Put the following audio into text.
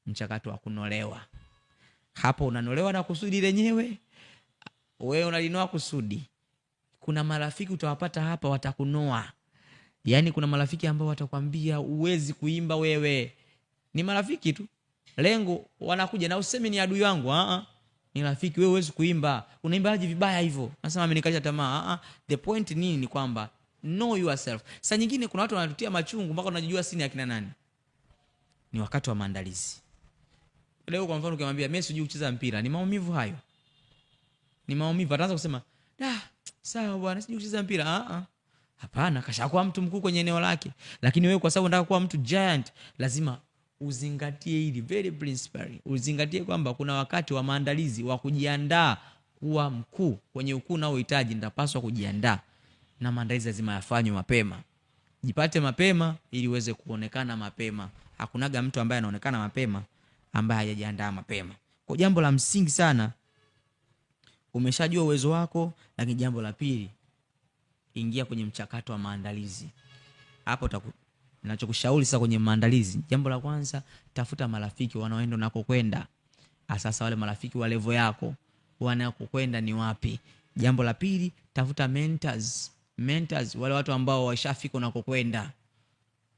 mchakato wa kunolewa. Hapo unanolewa na kusudi lenyewe, wewe unalinoa kusudi. Kuna marafiki utawapata hapa watakunoa. Yaani kuna marafiki ambao watakwambia uwezi kuimba wewe. Ni marafiki tu. Lengo wanakuja na useme ni adui wangu. Ni rafiki, wewe uwezi kuimba. Unaimbaje vibaya hivyo? Nasema amenikalisha tamaa. The point nini ni kwamba know yourself. Saa nyingine kuna watu wanatutia machungu mpaka unajijua sini akina nani. Ni wakati wa maandalizi. Leo kwa mfano ukimwambia mimi sijui kucheza mpira, ni maumivu hayo. Ni maumivu. Ataanza kusema, sawa bwana sijui kucheza mpira." Hapana, kashakuwa mtu mkuu kwenye eneo lake. Lakini wewe kwa sababu unataka kuwa mtu giant, lazima uzingatie hili very principle. Uzingatie kwamba kuna wakati wa maandalizi wa kujiandaa kuwa mkuu. Kwenye ukuu na uhitaji nitapaswa kujiandaa. Na maandalizi lazima yafanywe mapema. Jipate mapema ili uweze kuonekana mapema. Hakunaga mtu ambaye anaonekana mapema ambaye hajajiandaa mapema. Kwa jambo la msingi sana, umeshajua uwezo wako, lakini jambo la pili, ingia kwenye mchakato wa maandalizi. Hapo ninachokushauri sasa kwenye maandalizi, jambo la kwanza, tafuta marafiki wanaoenda unakokwenda. Sasa wale marafiki wa level yako wanakokwenda ni wapi? Jambo la pili, tafuta mentors, wale watu ambao washafika unakokwenda.